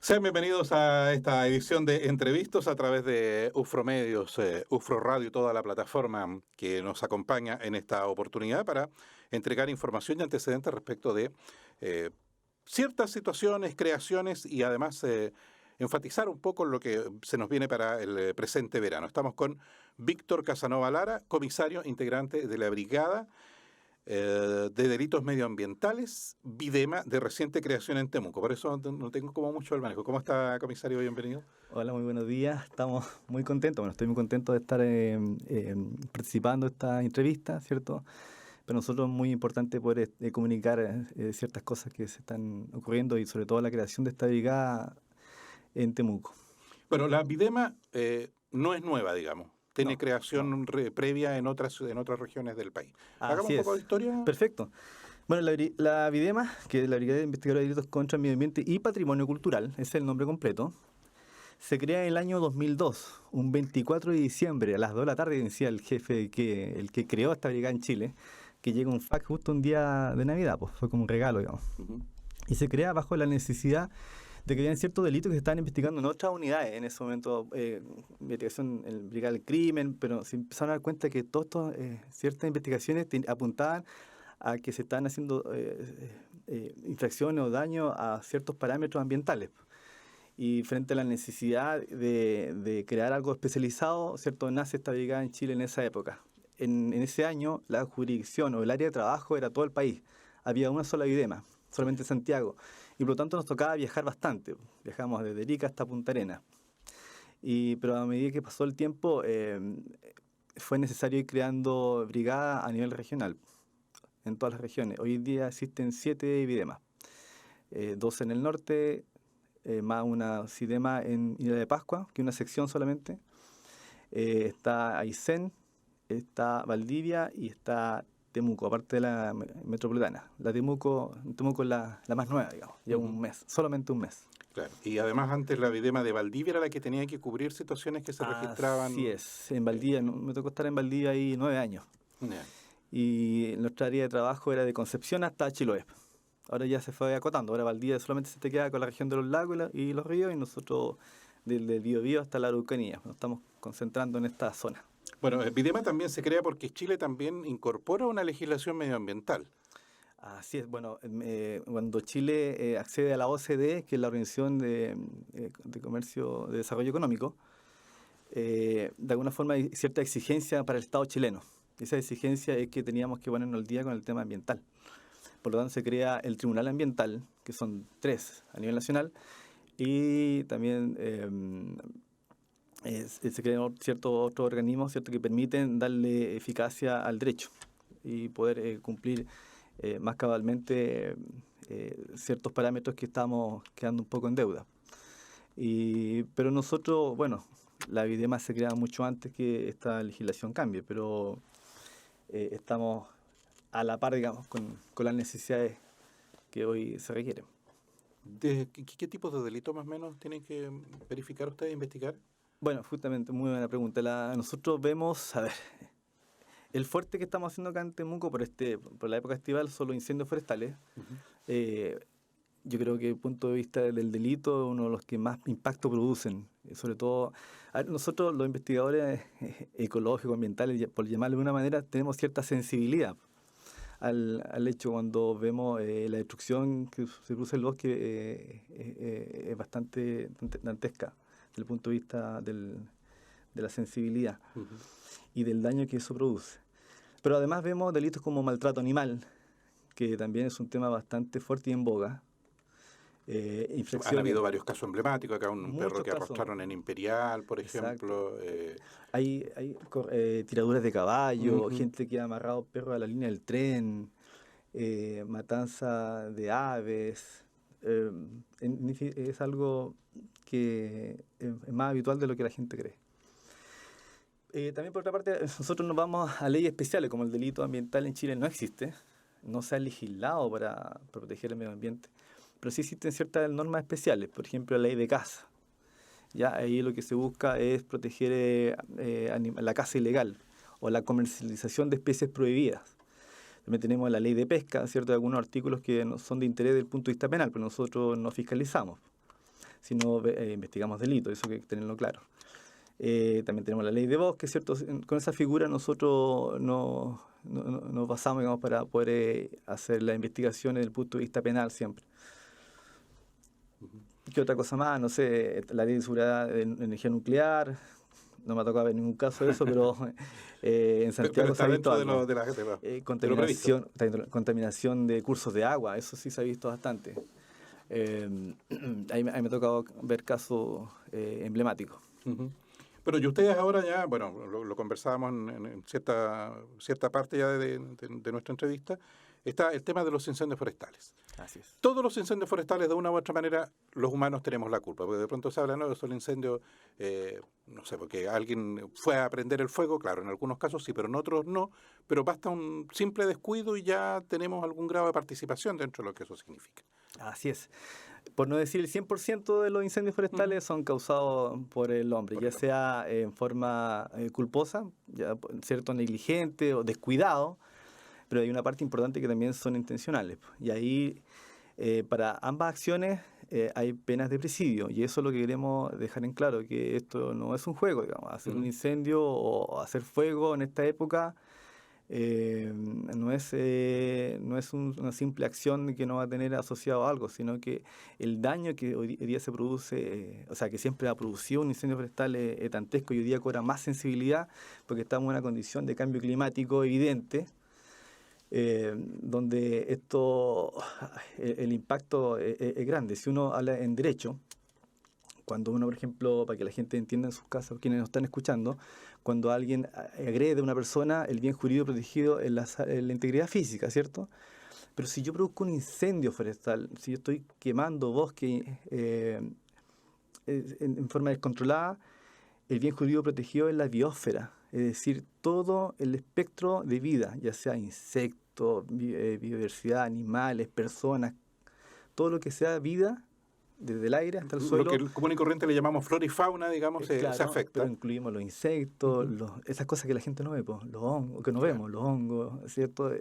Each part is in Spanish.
Sean bienvenidos a esta edición de Entrevistos a través de UFRO Medios, UFRO Radio y toda la plataforma que nos acompaña en esta oportunidad para entregar información y antecedentes respecto de ciertas situaciones, creaciones y además enfatizar un poco lo que se nos viene para el presente verano. Estamos con Víctor Casanova Lara, comisario integrante de la Brigada de Delitos Medioambientales, Videma, de reciente creación en Temuco. Por eso no tengo como mucho el manejo. ¿Cómo está, comisario? Bienvenido. Hola, muy buenos días. Estamos muy contentos. Bueno, estoy muy contento de estar participando en esta entrevista, ¿cierto? Para nosotros es muy importante poder comunicar ciertas cosas que se están ocurriendo y sobre todo la creación de esta brigada en Temuco. Bueno, la Videma no es nueva, digamos. Tiene No, creación previa en otras regiones del país. Hagamos así un poco de es. historia. Perfecto. Bueno, la Videma, que es la Brigada de Investigadores de Delitos contra el Medio Ambiente y Patrimonio Cultural, ese es el nombre completo, se crea en el año 2002, un 24 de diciembre, a las 2 de la tarde, decía el jefe, el que creó esta brigada en Chile, que llega un fax justo un día de Navidad, pues fue como un regalo, digamos. Uh-huh. Y se crea bajo la necesidad de que habían ciertos delitos que se estaban investigando en otras unidades. En ese momento, investigación en Brigada del Crimen, pero se empezaron a dar cuenta que todas ciertas investigaciones apuntaban a que se estaban haciendo infracciones o daños a ciertos parámetros ambientales. Y frente a la necesidad de crear algo especializado, ¿cierto?, nace esta brigada en Chile en esa época. En ese año, la jurisdicción o el área de trabajo era todo el país. Había una sola Videma, solamente Santiago. Y por lo tanto nos tocaba viajar bastante. Viajamos desde Arica hasta Punta Arenas. Pero a medida que pasó el tiempo, fue necesario ir creando brigadas a nivel regional, en todas las regiones. Hoy en día existen 7 Videmas. 2 en el norte, más una Sidema en Isla de Pascua, que es una sección solamente. Está Aysén, está Valdivia y está Temuco, aparte de la metropolitana. Temuco es la más nueva, digamos, lleva un mes, solamente un mes. Claro. Y además antes la Videma de Valdivia era la que tenía que cubrir situaciones que se registraban. Así es, en Valdivia, me tocó estar en Valdivia ahí 9 años. Yeah. Y nuestra área de trabajo era de Concepción hasta Chiloé. Ahora ya se fue acotando, ahora Valdivia solamente se te queda con la región de los lagos y los ríos, y nosotros del Biobío hasta la Araucanía. Nos estamos concentrando en esta zona. Bueno, el Videma también se crea porque Chile también incorpora una legislación medioambiental. Así es, bueno, cuando Chile accede a la OCDE, que es la Organización de Comercio de Desarrollo Económico, de alguna forma hay cierta exigencia para el Estado chileno. Esa exigencia es que teníamos que ponernos al día con el tema ambiental. Por lo tanto, se crea el Tribunal Ambiental, que son 3 a nivel nacional, y también se crean ciertos otros organismos, ¿cierto?, que permiten darle eficacia al derecho y poder cumplir más cabalmente ciertos parámetros que estamos quedando un poco en deuda. Pero nosotros, bueno, la Videma se crea mucho antes que esta legislación cambie, pero estamos a la par, digamos, con las necesidades que hoy se requieren. ¿Qué tipos de delitos más o menos tienen que verificar ustedes, investigar? Bueno, justamente, muy buena pregunta. Nosotros vemos, a ver, el fuerte que estamos haciendo acá en Temuco por la época estival son los incendios forestales. Uh-huh. Yo creo que desde el punto de vista del delito es uno de los que más impacto producen. Sobre todo, nosotros los investigadores ecológicos, ambientales, por llamarlo de una manera, tenemos cierta sensibilidad al hecho. Cuando vemos la destrucción que se produce en el bosque, es bastante dantesca desde el punto de vista de la sensibilidad. Uh-huh. Y del daño que eso produce. Pero además vemos delitos como maltrato animal, que también es un tema bastante fuerte y en boga. Han habido varios casos emblemáticos, acá un perro que arrastraron en Imperial, por ejemplo. Hay tiraduras de caballo, uh-huh, gente que ha amarrado perros a la línea del tren, matanza de aves. Es algo que es más habitual de lo que la gente cree. También, por otra parte, nosotros nos vamos a leyes especiales, como el delito ambiental en Chile no existe, no se ha legislado para proteger el medio ambiente, pero sí existen ciertas normas especiales, por ejemplo, la ley de caza. Ya ahí lo que se busca es proteger la caza ilegal o la comercialización de especies prohibidas. También tenemos la ley de pesca, ¿cierto?, algunos artículos que no son de interés desde el punto de vista penal, pero nosotros no fiscalizamos. sino investigamos delitos, eso hay que tenerlo claro. También tenemos la ley de bosque, ¿cierto? Con esa figura nosotros nos basamos, digamos, para poder hacer la investigación desde el punto de vista penal siempre. ¿Qué otra cosa más? No sé, la ley de seguridad de energía nuclear. No me ha tocado ver ningún caso de eso, pero en Santiago se ha visto algo. Contaminación de cursos de agua, eso sí se ha visto bastante. Ahí me ha tocado ver casos emblemáticos. Pero y ustedes ahora ya, bueno, lo conversábamos en cierta parte ya de nuestra entrevista, está el tema de los incendios forestales. Así es. Todos los incendios forestales, de una u otra manera, los humanos tenemos la culpa, porque de pronto se habla, no, son incendios, no sé, porque alguien fue a prender el fuego, claro, en algunos casos sí, pero en otros no, pero basta un simple descuido y ya tenemos algún grado de participación dentro de lo que eso significa. Así es. Por no decir el 100% de los incendios forestales son causados por el hombre, ya sea en forma culposa, ya cierto, negligente o descuidado, pero hay una parte importante que también son intencionales. Y ahí, para ambas acciones, hay penas de presidio, y eso es lo que queremos dejar en claro, que esto no es un juego, digamos, hacer un incendio o hacer fuego en esta época no es una simple acción que no va a tener asociado a algo, sino que el daño que hoy día se produce, o sea, que siempre ha producido un incendio forestal dantesco, y hoy día cobra más sensibilidad porque estamos en una condición de cambio climático evidente, donde el impacto es grande. Si uno habla en derecho, cuando uno, por ejemplo, para que la gente entienda en sus casos, quienes nos están escuchando, cuando alguien agrede a una persona, el bien jurídico protegido es la integridad física, ¿cierto? Pero si yo produzco un incendio forestal, si yo estoy quemando bosque en forma descontrolada, el bien jurídico protegido es la biosfera, es decir, todo el espectro de vida, ya sea insectos, biodiversidad, animales, personas, todo lo que sea vida, desde el aire hasta el suelo. Lo que el común y corriente le llamamos flora y fauna, digamos, claro, se afecta. Pero incluimos los insectos, esas cosas que la gente no ve, los hongos, que no vemos, los hongos, ¿cierto?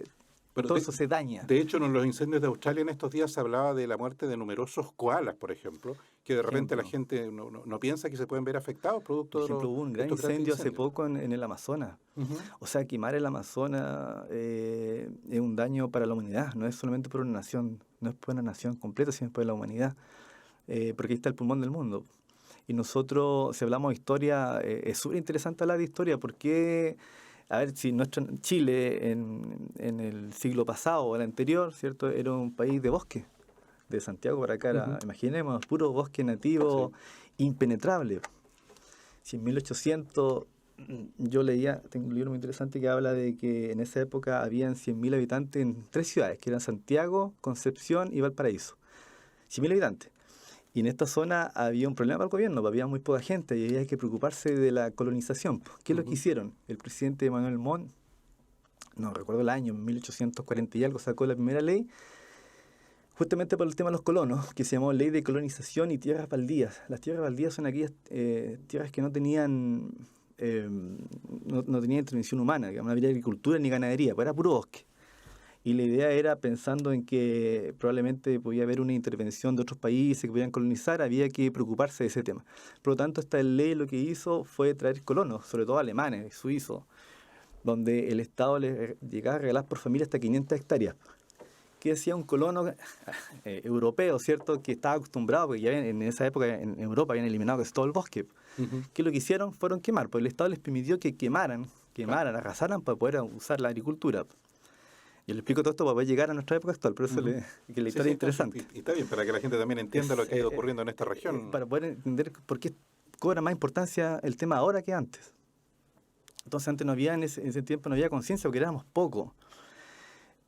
Pero todo eso se daña. De hecho, en los incendios de Australia en estos días se hablaba de la muerte de numerosos koalas, por ejemplo, que de repente la gente no piensa que se pueden ver afectados producto de los... Hubo un gran incendio hace poco en el Amazonas. O sea, quemar el Amazonas es un daño para la humanidad, no es solamente por una nación, no es por una nación completa, sino por la humanidad. Porque ahí está el pulmón del mundo. Y nosotros, si hablamos de historia, es súper interesante hablar de historia, porque, a ver, si Chile en el siglo pasado o el anterior, ¿cierto?, era un país de bosque, de Santiago para acá, imaginemos, puro bosque nativo, impenetrable. Si en 1800, yo leía, tengo un libro muy interesante que habla de que en esa época habían 100.000 habitantes en 3 ciudades, que eran Santiago, Concepción y Valparaíso. 100.000 habitantes. Y en esta zona había un problema para el gobierno, había muy poca gente y había que preocuparse de la colonización. ¿Qué es lo que hicieron? El presidente Manuel Montt, no recuerdo el año, en 1840 y algo, sacó la primera ley, justamente por el tema de los colonos, que se llamó Ley de Colonización y Tierras Baldías. Las tierras baldías son aquellas tierras que no tenían intervención humana, digamos, no había agricultura ni ganadería, pues era puro bosque. Y la idea era, pensando en que probablemente podía haber una intervención de otros países que pudieran colonizar, había que preocuparse de ese tema. Por lo tanto, esta ley lo que hizo fue traer colonos, sobre todo alemanes, suizos, donde el Estado les llegaba a regalar por familia hasta 500 hectáreas. ¿Qué decía un colono europeo, cierto?, que estaba acostumbrado, porque ya en esa época en Europa habían eliminado casi todo el bosque. ¿Qué lo que hicieron? Fueron quemar, porque el Estado les permitió que quemaran, arrasaran para poder usar la agricultura. Yo le explico todo esto para poder llegar a nuestra época actual, por eso que la historia es interesante. Está bien, para que la gente también entienda lo que ha ido ocurriendo en esta región. Para poder entender por qué cobra más importancia el tema ahora que antes. Entonces antes no había, en ese tiempo no había conciencia, porque éramos pocos.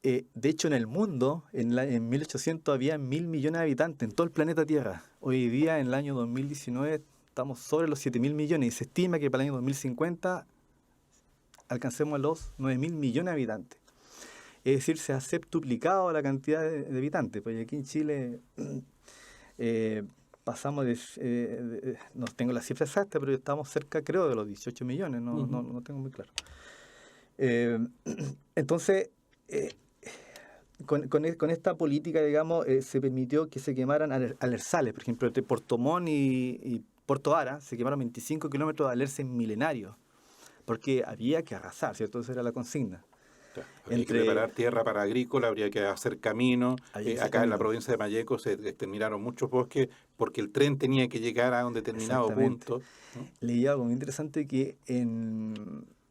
De hecho, en el mundo, en 1800 había 1.000 millones de habitantes en todo el planeta Tierra. Hoy día, en el año 2019, estamos sobre los 7.000 millones y se estima que para el año 2050 alcancemos a los 9.000 millones de habitantes. Es decir, se ha septuplicado la cantidad de habitantes. Pues aquí en Chile pasamos no tengo la cifra exacta, pero estamos cerca, creo, de los 18 millones, no tengo muy claro. Entonces, con esta política, digamos, se permitió que se quemaran alerces. Por ejemplo, entre Puerto Montt y Puerto Vara se quemaron 25 kilómetros de alerces milenarios, porque había que arrasar, ¿cierto? Esa era la consigna. Habría que preparar tierra para agrícola, habría que hacer camino. Acá en la provincia de Malleco se exterminaron muchos bosques porque el tren tenía que llegar a un determinado punto, ¿no? Leí algo muy interesante que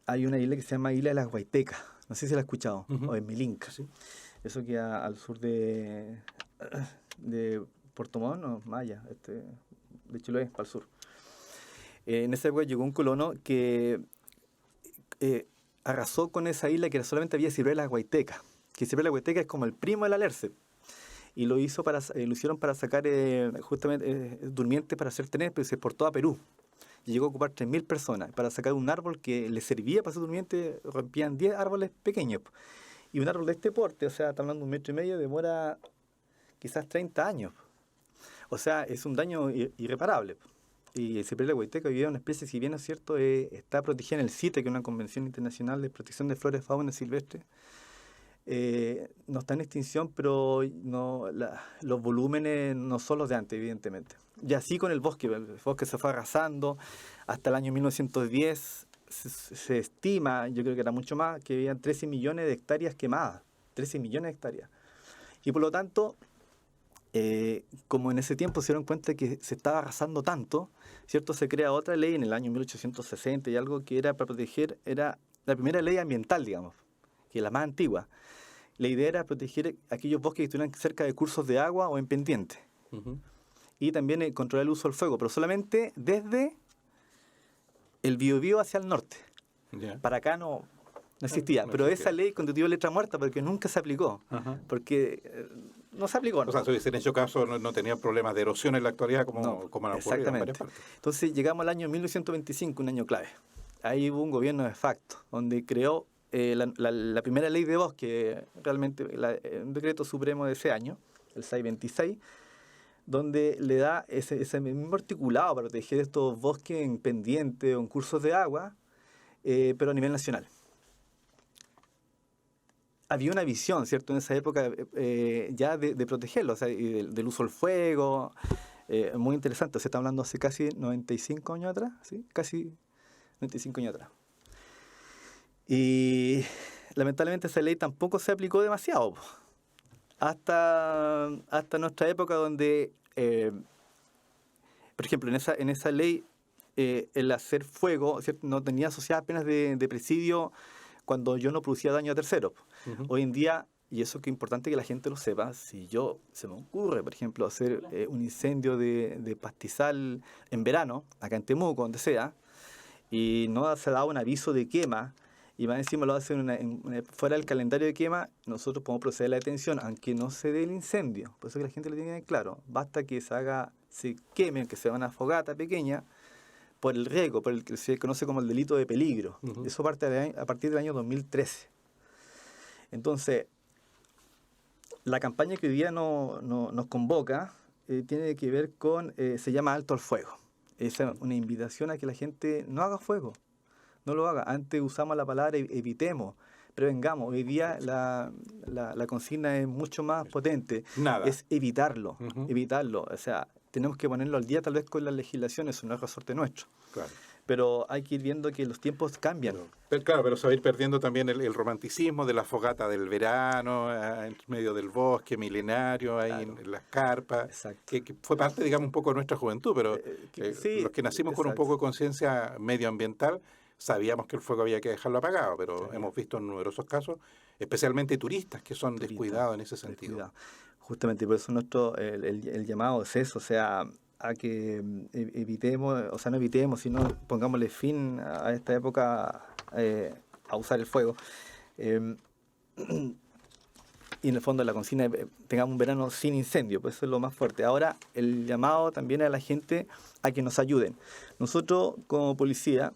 hay una isla que se llama Isla de las Guaitecas. No sé si la has escuchado, o en Milinca. Sí. Eso queda al sur de Puerto Montt, no, Maya, de Chiloé, para el sur. En esa época llegó un colono que arrasó con esa isla que solamente había ciruelas guaitecas. Que ciruela guaiteca es como el primo del alerce. Y lo hicieron para sacar justamente durmientes para hacer trenes, pero se exportó a Perú. Y llegó a ocupar 3.000 personas. Para sacar un árbol que le servía para hacer durmiente, rompían 10 árboles pequeños. Y un árbol de este porte, o sea, está hablando de 1,5 metros, demora quizás 30 años. O sea, es un daño irreparable. Y el ciruela guaiteca hoy día es una especie, si bien es cierto, está protegida en el CITE, que es una convención internacional de protección de flores, fauna silvestre. No está en extinción, pero los volúmenes no son los de antes, evidentemente. Y así con el bosque se fue arrasando. Hasta el año 1910 se estima, yo creo que era mucho más, que habían 13 millones de hectáreas quemadas. 13 millones de hectáreas. Y por lo tanto, como en ese tiempo se dieron cuenta que se estaba arrasando tanto, ¿cierto? Se crea otra ley en el año 1860 y algo que era para proteger, era la primera ley ambiental, digamos, que es la más antigua. La idea era proteger aquellos bosques que estuvieran cerca de cursos de agua o en pendiente. Uh-huh. Y también controlar el uso del fuego, pero solamente desde el Biobío hacia el norte. Yeah. Para acá no existía. No pero existía. Esa ley constituyó letra muerta porque nunca se aplicó. Uh-huh. Porque no se aplicó. O sea, si hubiesen hecho caso, no tenían problemas de erosión en la actualidad como han ocurrido en varias partes. Entonces llegamos al año 1925, un año clave. Ahí hubo un gobierno de facto, donde creó la primera ley de bosque, realmente un decreto supremo de ese año, el 626, donde le da ese mismo articulado para proteger estos bosques en pendiente o en cursos de agua, pero a nivel nacional. Había una visión, ¿cierto?, en esa época ya de protegerlo, o sea, del uso del fuego, muy interesante. Se está hablando hace casi 95 años atrás, ¿sí? Casi 95 años atrás. Y lamentablemente esa ley tampoco se aplicó demasiado, hasta nuestra época donde, por ejemplo, en esa ley el hacer fuego, ¿cierto?, no tenía asociadas penas de presidio cuando yo no producía daño a terceros. Uh-huh. Hoy en día, y eso que es importante que la gente lo sepa, si se me ocurre, por ejemplo, hacer un incendio de pastizal en verano, acá en Temuco, donde sea, y no se da un aviso de quema, y más encima lo hacen fuera del calendario de quema, nosotros podemos proceder a la detención, aunque no se dé el incendio. Por eso que la gente lo tiene bien claro. Basta que se queme, que sea una fogata pequeña, por el riesgo, por el que se conoce como el delito de peligro. Uh-huh. Eso parte a partir del año 2013. Entonces, la campaña que hoy día nos convoca tiene que ver con, se llama Alto al Fuego. Es una invitación a que la gente no haga fuego. No lo haga. Antes usamos la palabra evitemos, prevengamos. Hoy día la consigna es mucho más potente. Nada. Es evitarlo, uh-huh. evitarlo. O sea, tenemos que ponerlo al día tal vez con la legislación, eso no es resorte nuestro. Claro. Pero hay que ir viendo que los tiempos cambian. Pero se va a ir perdiendo también el romanticismo de la fogata del verano, en medio del bosque milenario, ahí claro. en las carpas, que fue parte, digamos, un poco de nuestra juventud, pero sí, los que nacimos con un poco de conciencia medioambiental, sabíamos que el fuego había que dejarlo apagado, pero hemos visto en numerosos casos, especialmente turistas, que son descuidados en ese sentido. Justamente por eso el llamado es eso, o sea, a que evitemos, o sea, no evitemos, sino pongámosle fin a esta época a usar el fuego. Y en el fondo la consigna tengamos un verano sin incendio, pues eso es lo más fuerte. Ahora, el llamado también a la gente a que nos ayuden. Nosotros, como policía,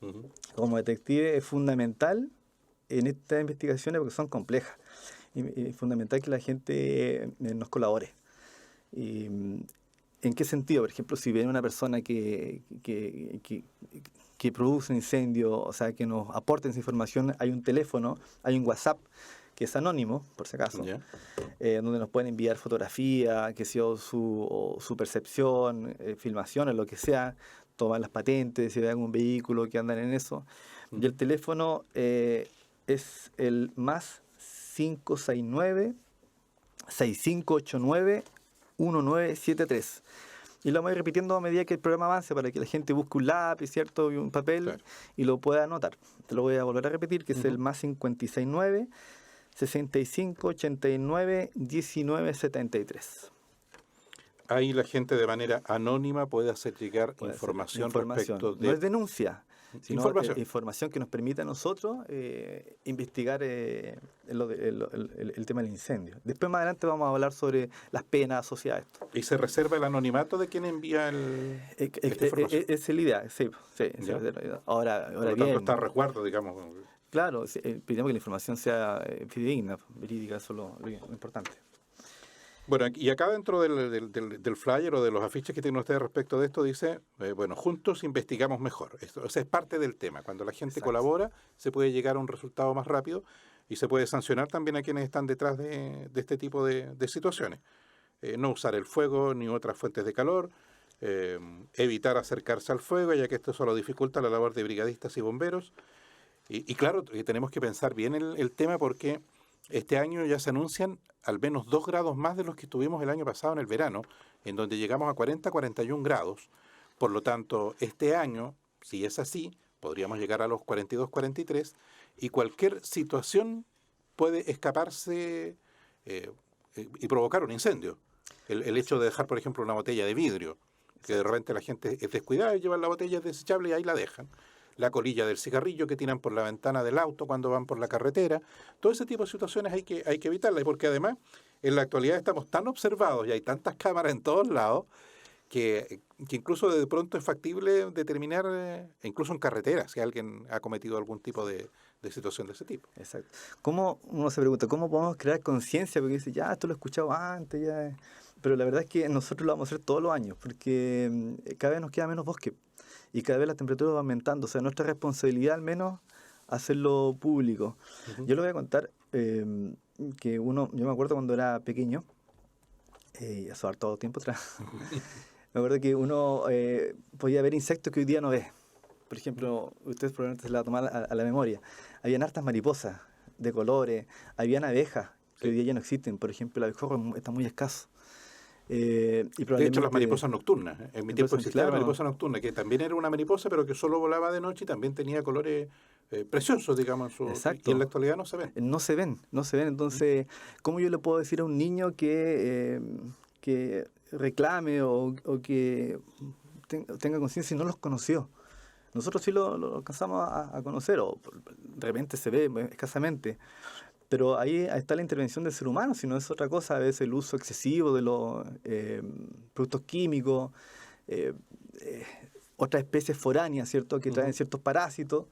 uh-huh. como detective, es fundamental en estas investigaciones porque son complejas. Y es fundamental que la gente nos colabore. Y, ¿en qué sentido? Por ejemplo, si viene una persona que produce un incendio, o sea, que nos aporte esa información, hay un teléfono, hay un WhatsApp, que es anónimo, por si acaso, Ya. donde nos pueden enviar fotografía, que sea su percepción, filmaciones, lo que sea, tomar las patentes, si hay algún vehículo que andan en eso. Y el teléfono es el más 569-6589-1973. Y lo vamos a ir repitiendo a medida que el programa avance para que la gente busque un lápiz, ¿cierto? Y un papel, Claro. y lo pueda anotar. Te lo voy a volver a repetir, que es el más 569-6589-1973. Ahí la gente de manera anónima puede hacer llegar Puede ser información respecto No es de... denuncia, sino información que nos permita a nosotros investigar el tema del incendio. Después, más adelante, vamos a hablar sobre las penas asociadas a esto. ¿Y se reserva el anonimato de quien envía esta información? Esa es la idea, sí. Ahora Por lo bien, tanto, está a resguardo, digamos. claro, pedimos que la información sea fidedigna, verídica, eso es lo importante. Bueno, y acá dentro del flyer o de los afiches que tienen ustedes respecto de esto, dice, bueno, juntos investigamos mejor. Esto, o sea, es parte del tema. Cuando la gente colabora, se puede llegar a un resultado más rápido y se puede sancionar también a quienes están detrás de este tipo de situaciones. No usar el fuego ni otras fuentes de calor, evitar acercarse al fuego, ya que esto solo dificulta la labor de brigadistas y bomberos. Y claro, tenemos que pensar bien el tema porque este año ya se anuncian al menos 2 grados más de los que estuvimos el año pasado en el verano, en donde llegamos a 41 grados. Por lo tanto, este año, si es así, podríamos llegar a los 42, 43, y cualquier situación puede escaparse y provocar un incendio. El hecho de dejar, por ejemplo, una botella de vidrio, que de repente la gente es descuidada y lleva la botella desechable y ahí la dejan. La colilla del cigarrillo que tiran por la ventana del auto cuando van por la carretera. Todo ese tipo de situaciones hay que evitarlas, porque además en la actualidad estamos tan observados y hay tantas cámaras en todos lados que incluso de pronto es factible determinar, incluso en carreteras, si alguien ha cometido algún tipo de situación de ese tipo. Exacto. ¿Cómo, uno se pregunta, cómo podemos crear conciencia? Porque dice, ya, esto lo he escuchado antes, ya. Pero la verdad es que nosotros lo vamos a hacer todos los años, porque cada vez nos queda menos bosque y cada vez la temperatura va aumentando. O sea, nuestra responsabilidad al menos hacerlo público. Uh-huh. Yo le voy a contar que yo me acuerdo cuando era pequeño, eso ha todo tiempo atrás, me acuerdo que uno podía ver insectos que hoy día no ve. Por ejemplo, ustedes probablemente se la van a tomar a la memoria. Habían hartas mariposas de colores, habían abejas que hoy día ya no existen. Por ejemplo, el abejorro está muy escaso. Y de hecho, las mariposas nocturnas. En mi tiempo existía la mariposa nocturna, que también era una mariposa, pero que solo volaba de noche y también tenía colores preciosos, digamos. Exacto. Y en la actualidad no se ven. No se ven. Entonces, ¿cómo yo le puedo decir a un niño que reclame o que tenga conciencia si no los conoció? Nosotros sí lo alcanzamos a conocer, o de repente se ve escasamente. Pero ahí está la intervención del ser humano, si no es otra cosa, a veces el uso excesivo de los productos químicos, otras especies foráneas, ¿cierto?, que traen ciertos parásitos,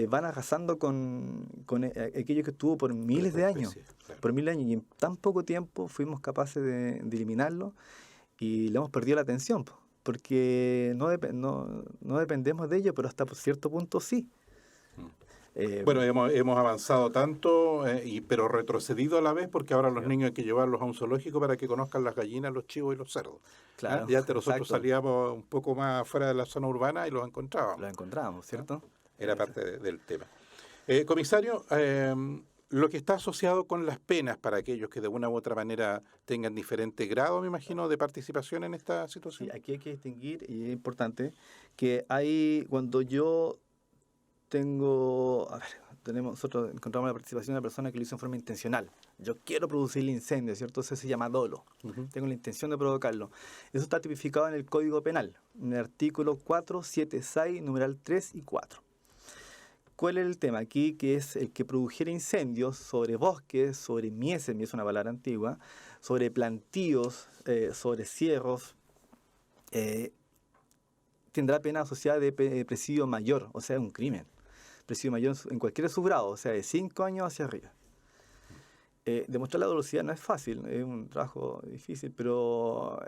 van arrasando con aquello que estuvo por miles de años. Claro. Por miles de años, y en tan poco tiempo fuimos capaces de eliminarlo y le hemos perdido la atención, porque no dependemos de ello, pero hasta por cierto punto sí. Bueno, hemos avanzado tanto, pero retrocedido a la vez, porque ahora los niños hay que llevarlos a un zoológico para que conozcan las gallinas, los chivos y los cerdos. Claro, ya nosotros salíamos un poco más fuera de la zona urbana y los encontrábamos. Los encontrábamos, ¿cierto? Era parte del tema. Comisario, lo que está asociado con las penas para aquellos que de una u otra manera tengan diferente grado, me imagino, de participación en esta situación. Sí, aquí hay que distinguir, y es importante, que cuando yo nosotros encontramos la participación de una persona que lo hizo en forma intencional. Yo quiero producir el incendio, ¿cierto? Eso se llama dolo. Uh-huh. Tengo la intención de provocarlo. Eso está tipificado en el Código Penal, en el artículo 476, numeral 3 y 4. ¿Cuál es el tema aquí? Que es el que produjera incendios sobre bosques, sobre mies es una palabra antigua, sobre plantíos, sobre cierros, tendrá pena asociada de presidio mayor, o sea, un crimen. Presidio mayor en cualquier de sus grados, o sea, de 5 años hacia arriba. Demostrar la dolosidad no es fácil, es un trabajo difícil, pero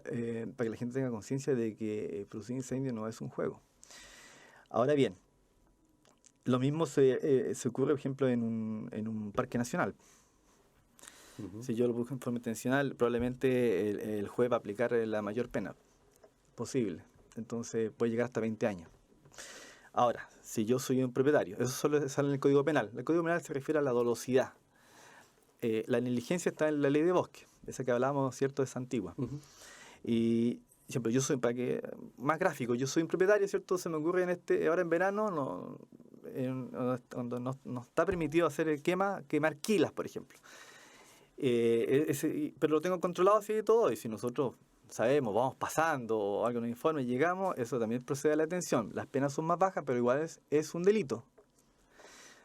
para que la gente tenga conciencia de que producir incendio no es un juego. Ahora bien, lo mismo se ocurre, por ejemplo, en un parque nacional. Si yo lo busco en forma intencional, probablemente el juez va a aplicar la mayor pena posible. Entonces puede llegar hasta 20 años. Ahora, si yo soy un propietario, eso solo sale en el Código Penal. El Código Penal se refiere a la dolosidad. La negligencia está en la ley de bosque, esa que hablábamos, ¿cierto?, es antigua. Y siempre yo soy, para que más gráfico, yo soy un propietario, ¿cierto? Se me ocurre ahora en verano, cuando no está permitido hacer quemar quilas, por ejemplo. Pero lo tengo controlado así y todo, y si nosotros sabemos, vamos pasando o algo nos informa y llegamos, eso también procede a la detención. Las penas son más bajas, pero igual es un delito.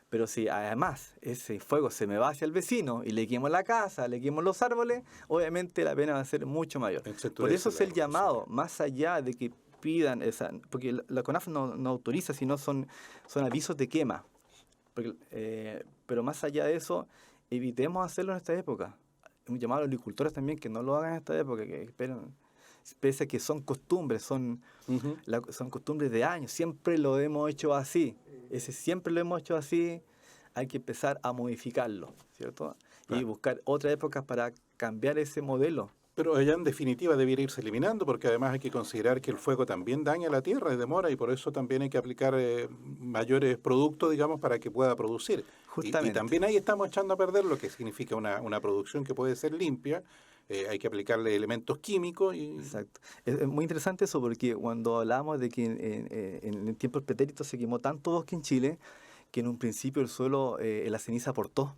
Pero si además ese fuego se me va hacia el vecino y le quemo la casa, le quemo los árboles, obviamente la pena va a ser mucho mayor. Por eso es el llamado, más allá de que pidan porque la CONAF no autoriza, sino son avisos de quema. Pero más allá de eso, evitemos hacerlo en esta época. Un llamado a los agricultores también que no lo hagan en esta época, que esperen, pese a que son costumbres, son costumbres de años, siempre lo hemos hecho así. Siempre lo hemos hecho así, hay que empezar a modificarlo, ¿cierto? Claro. Y buscar otras épocas para cambiar ese modelo. Pero ella en definitiva debiera irse eliminando, porque además hay que considerar que el fuego también daña la tierra y demora, y por eso también hay que aplicar mayores productos, digamos, para que pueda producir. Y también ahí estamos echando a perder lo que significa una producción que puede ser limpia. Hay que aplicarle elementos químicos. Exacto. Es muy interesante eso, porque cuando hablamos de que en tiempos pretéritos se quemó tanto bosque en Chile, que en un principio el suelo, la ceniza aportó,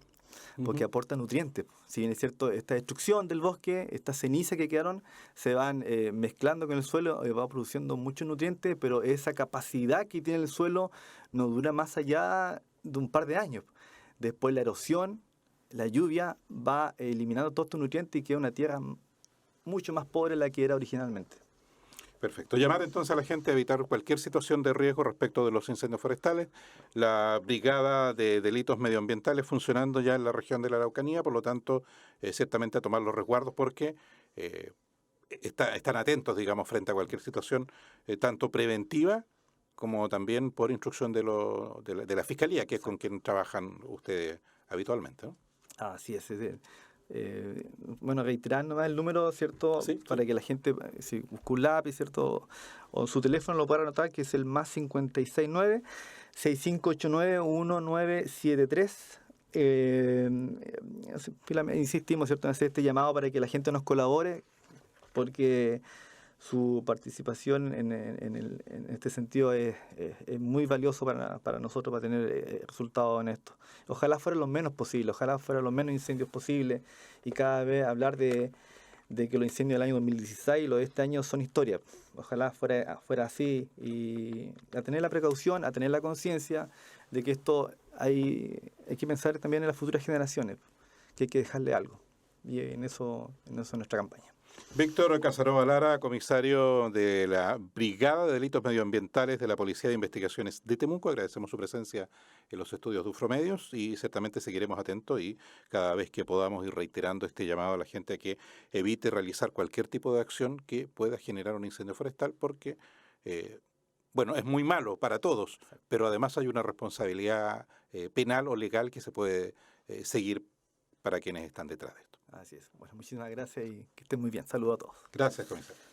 porque aporta nutrientes. Si bien es cierto, esta destrucción del bosque, estas cenizas que quedaron, se van mezclando con el suelo, va produciendo muchos nutrientes, pero esa capacidad que tiene el suelo no dura más allá de un par de años. Después la erosión, la lluvia va eliminando todos estos nutrientes y queda una tierra mucho más pobre de la que era originalmente. Perfecto. Llamar entonces a la gente a evitar cualquier situación de riesgo respecto de los incendios forestales. La Brigada de Delitos Medioambientales funcionando ya en la región de la Araucanía, por lo tanto, ciertamente a tomar los resguardos porque están atentos, digamos, frente a cualquier situación, tanto preventiva como también por instrucción de la Fiscalía, que es con quien trabajan ustedes habitualmente, ¿no? Así es. Bueno, reiterar nomás el número, ¿cierto? Sí, para que la gente, si busca un lápiz, ¿cierto? O su teléfono lo pueda anotar, que es el más 569-6589-1973. Insistimos, ¿cierto?, en hacer este llamado para que la gente nos colabore, porque su participación en este sentido es muy valioso para nosotros, para tener resultados en esto. Ojalá fuera lo menos posible, ojalá fuera lo menos incendios posible, y cada vez hablar de que los incendios del año 2016 y los de este año son historia. Ojalá fuera así, y a tener la precaución, a tener la conciencia de que esto hay que pensar también en las futuras generaciones, que hay que dejarle algo, y en eso es nuestra campaña. Víctor Casanova Lara, comisario de la Brigada de Delitos Medioambientales de la Policía de Investigaciones de Temuco. Agradecemos su presencia en los estudios de Ufromedios y ciertamente seguiremos atentos, y cada vez que podamos ir reiterando este llamado a la gente a que evite realizar cualquier tipo de acción que pueda generar un incendio forestal, porque es muy malo para todos, pero además hay una responsabilidad penal o legal que se puede seguir para quienes están detrás de esto. Así es. Bueno, muchísimas gracias y que estén muy bien. Saludos a todos. Gracias, comisario.